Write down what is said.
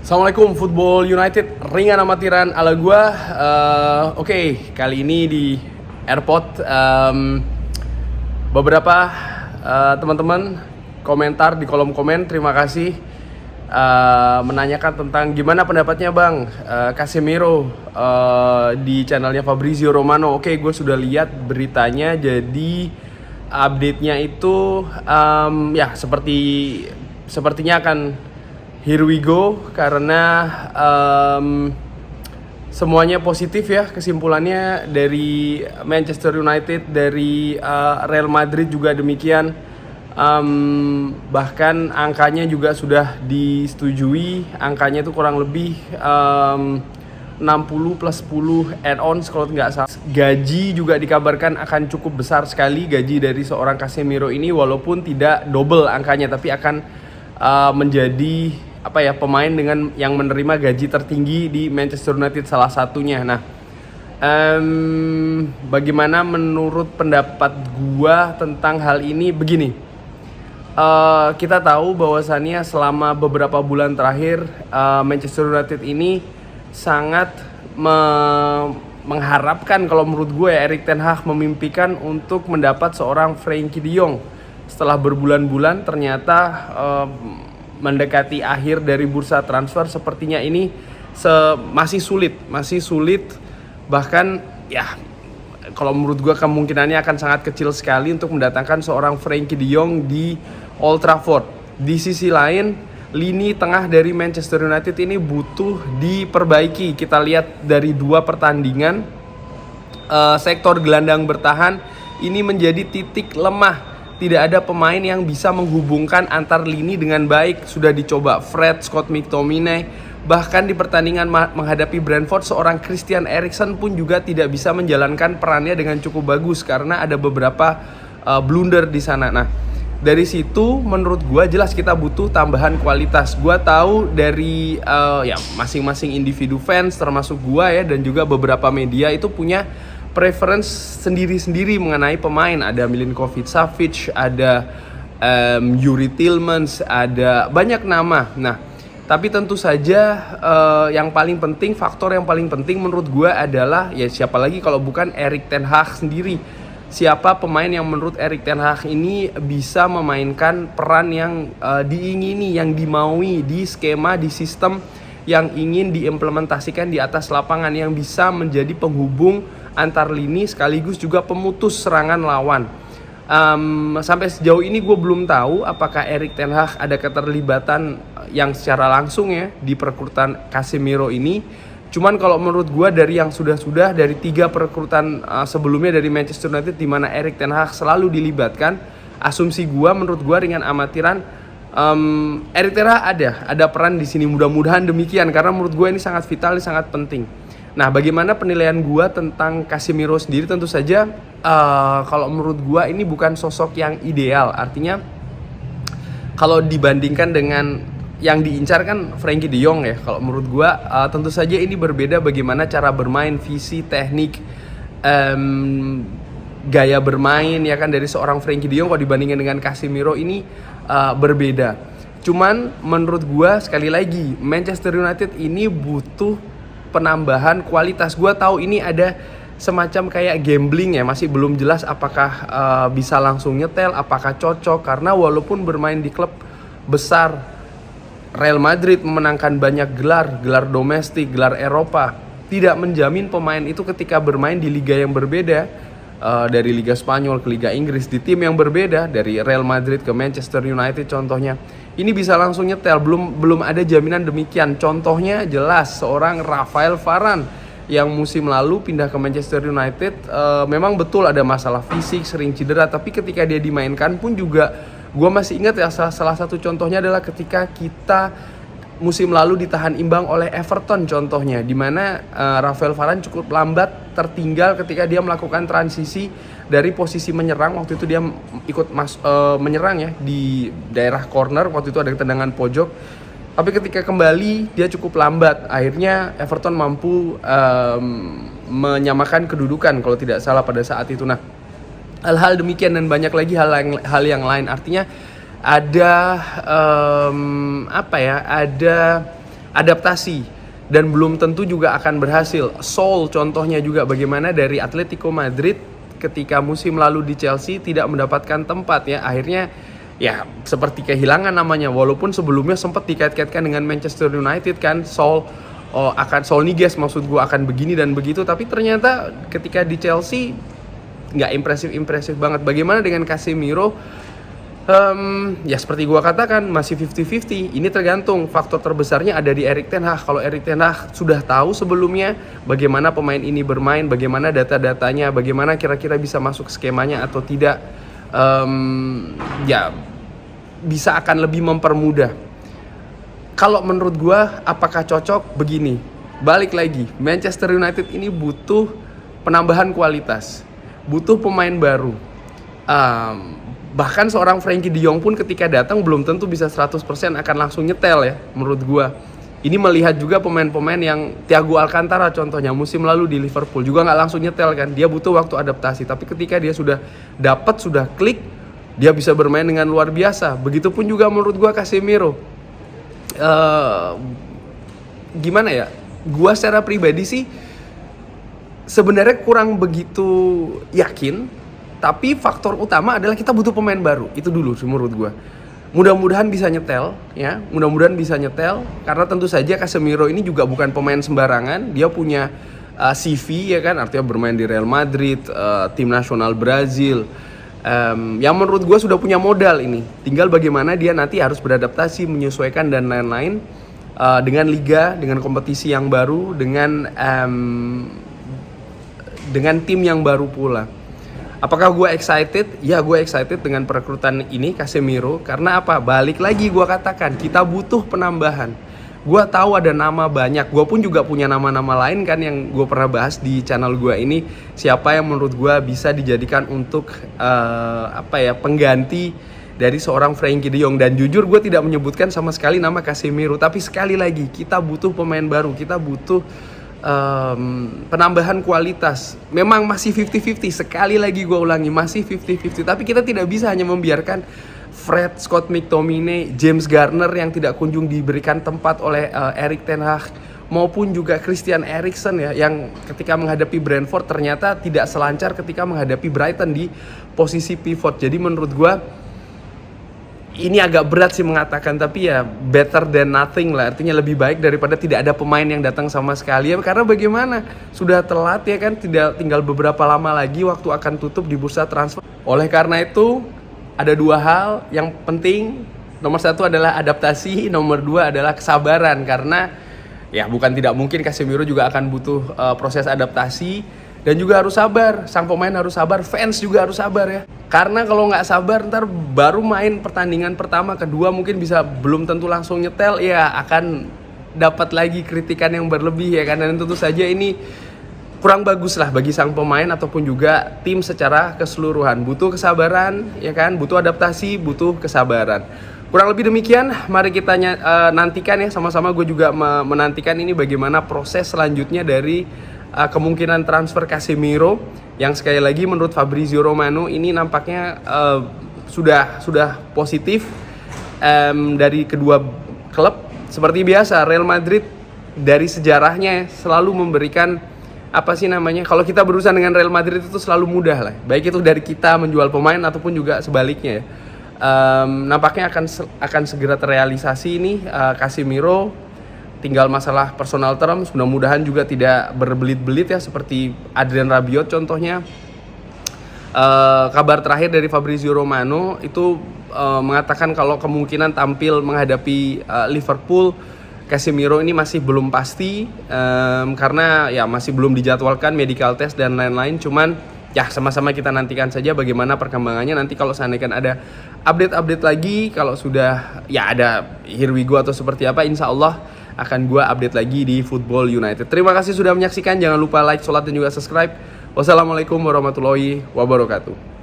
Assalamualaikum Football United, ringan amatiran ala gua. Oke, kali ini di airport beberapa teman-teman komentar di kolom komen, terima kasih menanyakan tentang gimana pendapatnya Bang Casemiro di channelnya Fabrizio Romano. Oke, gue sudah lihat beritanya, jadi update-nya itu ya sepertinya akan here we go, karena semuanya positif ya kesimpulannya dari Manchester United, dari Real Madrid juga demikian. Bahkan angkanya juga sudah disetujui, angkanya itu kurang lebih 60 plus 10 add-ons kalau nggak salah. Gaji juga dikabarkan akan cukup besar sekali, gaji dari seorang Casemiro ini, walaupun tidak double angkanya, tapi akan menjadi pemain dengan yang menerima gaji tertinggi di Manchester United salah satunya. Nah, bagaimana menurut pendapat gua tentang hal ini? Begini, kita tahu bahwasannya selama beberapa bulan terakhir Manchester United ini sangat mengharapkan, kalau menurut gue ya, Erik ten Hag memimpikan untuk mendapat seorang Frenkie de Jong. Setelah berbulan-bulan ternyata mendekati akhir dari bursa transfer, sepertinya ini masih sulit, bahkan ya kalau menurut gue kemungkinannya akan sangat kecil sekali untuk mendatangkan seorang Frenkie de Jong di Old Trafford. Di sisi lain, lini tengah dari Manchester United ini butuh diperbaiki. Kita lihat dari 2 pertandingan, sektor gelandang bertahan ini menjadi titik lemah. Tidak ada pemain yang bisa menghubungkan antar lini dengan baik. Sudah dicoba Fred, Scott McTominay, bahkan di pertandingan menghadapi Brentford, seorang Christian Eriksen pun juga tidak bisa menjalankan perannya dengan cukup bagus karena ada beberapa blunder di sana. Nah, dari situ menurut gua jelas kita butuh tambahan kualitas. Gua tahu dari masing-masing individu fans termasuk gua ya, dan juga beberapa media itu punya preference sendiri-sendiri mengenai pemain. Ada Milinkovic-Savic, ada Yuri Tillmans, ada banyak nama. Nah, tapi tentu saja faktor yang paling penting menurut gue adalah ya siapa lagi kalau bukan Erik ten Hag sendiri. Siapa pemain yang menurut Erik ten Hag ini bisa memainkan peran yang diingini, yang dimaui di skema, di sistem yang ingin diimplementasikan di atas lapangan, yang bisa menjadi penghubung antar lini sekaligus juga pemutus serangan lawan. Sampai sejauh ini gue belum tahu apakah Erik ten Hag ada keterlibatan yang secara langsung ya di perekrutan Casemiro ini. Cuman kalau menurut gue dari yang sudah dari 3 perekrutan sebelumnya dari Manchester United di mana Erik ten Hag selalu dilibatkan, asumsi gue, menurut gue ringan amatiran, Erik ten Hag ada peran di sini. Mudah-mudahan demikian, karena menurut gue ini sangat vital, ini sangat penting. Nah, bagaimana penilaian gue tentang Casemiro sendiri? Tentu saja kalau menurut gue ini bukan sosok yang ideal. Artinya kalau dibandingkan dengan yang diincar kan Frenkie de Jong ya. Kalau menurut gue tentu saja ini berbeda bagaimana cara bermain, visi, teknik, gaya bermain ya kan dari seorang Frenkie de Jong kalau dibandingkan dengan Casemiro ini berbeda. Cuman menurut gue sekali lagi Manchester United ini butuh penambahan kualitas. Gue tahu ini ada semacam kayak gambling ya, masih belum jelas apakah bisa langsung nyetel, apakah cocok, karena walaupun bermain di klub besar, Real Madrid memenangkan banyak gelar domestik, gelar Eropa, tidak menjamin pemain itu ketika bermain di liga yang berbeda, dari Liga Spanyol ke Liga Inggris, di tim yang berbeda, dari Real Madrid ke Manchester United contohnya, ini bisa langsung nyetel. Belum ada jaminan demikian. Contohnya jelas seorang Rafael Varane yang musim lalu pindah ke Manchester United, memang betul ada masalah fisik, sering cedera, tapi ketika dia dimainkan pun juga, gue masih ingat ya, salah satu contohnya adalah ketika kita musim lalu ditahan imbang oleh Everton contohnya, di mana Rafael Varane cukup lambat, tertinggal ketika dia melakukan transisi dari posisi menyerang. Waktu itu dia ikut menyerang ya di daerah corner, waktu itu ada tendangan pojok, tapi ketika kembali dia cukup lambat. Akhirnya Everton mampu menyamakan kedudukan kalau tidak salah pada saat itu. Nah, hal-hal demikian dan banyak lagi hal yang adaptasi dan belum tentu juga akan berhasil. Saul contohnya juga bagaimana dari Atletico Madrid ketika musim lalu di Chelsea tidak mendapatkan tempat ya, akhirnya ya seperti kehilangan namanya, walaupun sebelumnya sempat dikait-kaitkan dengan Manchester United kan, Saul Niguez maksud gue akan begini dan begitu, tapi ternyata ketika di Chelsea nggak impresif banget. Bagaimana dengan Casemiro? Ya seperti gua katakan masih 50-50. Ini tergantung, faktor terbesarnya ada di Erik ten Hag. Kalau Erik ten Hag sudah tahu sebelumnya bagaimana pemain ini bermain, bagaimana data-datanya, bagaimana kira-kira bisa masuk skemanya atau tidak, ya bisa akan lebih mempermudah. Kalau menurut gua apakah cocok? Begini, balik lagi, Manchester United ini butuh penambahan kualitas, butuh pemain baru. Bahkan seorang Frenkie de Jong pun ketika datang belum tentu bisa 100% akan langsung nyetel ya menurut gua. Ini melihat juga pemain-pemain yang Thiago Alcantara contohnya musim lalu di Liverpool juga nggak langsung nyetel kan, dia butuh waktu adaptasi. Tapi ketika dia sudah dapat, sudah klik, dia bisa bermain dengan luar biasa. Begitupun juga menurut gua Casemiro. Gimana ya? Gua secara pribadi sih sebenarnya kurang begitu yakin. Tapi faktor utama adalah kita butuh pemain baru. Itu dulu menurut gue. Mudah-mudahan bisa nyetel ya. Mudah-mudahan bisa nyetel karena tentu saja Casemiro ini juga bukan pemain sembarangan. Dia punya CV ya kan, artinya bermain di Real Madrid, tim nasional Brazil. Yang menurut gue sudah punya modal ini. Tinggal bagaimana dia nanti harus beradaptasi, menyesuaikan dan lain-lain dengan liga, dengan kompetisi yang baru, dengan tim yang baru pula. Apakah gue excited? Ya gue excited dengan perekrutan ini Casemiro. Karena apa? Balik lagi gue katakan, kita butuh penambahan. Gue tahu ada nama banyak. Gue pun juga punya nama-nama lain kan yang gue pernah bahas di channel gue ini. Siapa yang menurut gue bisa dijadikan untuk pengganti dari seorang Frenkie de Jong. Dan jujur gue tidak menyebutkan sama sekali nama Casemiro. Tapi sekali lagi kita butuh pemain baru. Kita butuh penambahan kualitas. Memang masih 50-50. Sekali lagi gue ulangi, masih 50-50. Tapi kita tidak bisa hanya membiarkan Fred, Scott McTominay, James Garner yang tidak kunjung diberikan tempat oleh Erik ten Hag, maupun juga Christian Eriksen ya, yang ketika menghadapi Brentford ternyata tidak selancar ketika menghadapi Brighton di posisi pivot. Jadi menurut gue ini agak berat sih mengatakan, tapi ya better than nothing lah. Artinya lebih baik daripada tidak ada pemain yang datang sama sekali ya. Karena bagaimana? Sudah telat ya kan, tidak tinggal beberapa lama lagi waktu akan tutup di bursa transfer. Oleh karena itu ada dua hal yang penting. Nomor satu adalah adaptasi, nomor dua adalah kesabaran. Karena ya bukan tidak mungkin Casemiro juga akan butuh proses adaptasi. Dan juga harus sabar, sang pemain harus sabar, fans juga harus sabar ya. Karena kalau nggak sabar ntar baru main pertandingan pertama, kedua mungkin bisa belum tentu langsung nyetel, ya akan dapat lagi kritikan yang berlebih ya kan. Dan tentu saja ini kurang bagus lah bagi sang pemain ataupun juga tim secara keseluruhan. Butuh kesabaran ya kan, butuh adaptasi, butuh kesabaran. Kurang lebih demikian, mari kita nantikan ya sama-sama. Gue juga menantikan ini bagaimana proses selanjutnya dari kemungkinan transfer Casemiro, yang sekali lagi menurut Fabrizio Romano ini nampaknya sudah positif dari kedua klub. Seperti biasa Real Madrid dari sejarahnya selalu memberikan kalau kita berurusan dengan Real Madrid itu selalu mudah lah, baik itu dari kita menjual pemain ataupun juga sebaliknya ya. Nampaknya akan segera terrealisasi ini Casemiro. Tinggal masalah personal terms, mudah-mudahan juga tidak berbelit-belit ya seperti Adrien Rabiot contohnya. Kabar terakhir dari Fabrizio Romano itu mengatakan kalau kemungkinan tampil menghadapi Liverpool, Casemiro ini masih belum pasti karena ya masih belum dijadwalkan medical test dan lain-lain. Cuman ya sama-sama kita nantikan saja bagaimana perkembangannya. Nanti kalau seandainya ada update lagi, kalau sudah ya ada here we go atau seperti apa, insya Allah akan gue update lagi di Football United. Terima kasih sudah menyaksikan. Jangan lupa like, sholat, dan juga subscribe. Wassalamualaikum warahmatullahi wabarakatuh.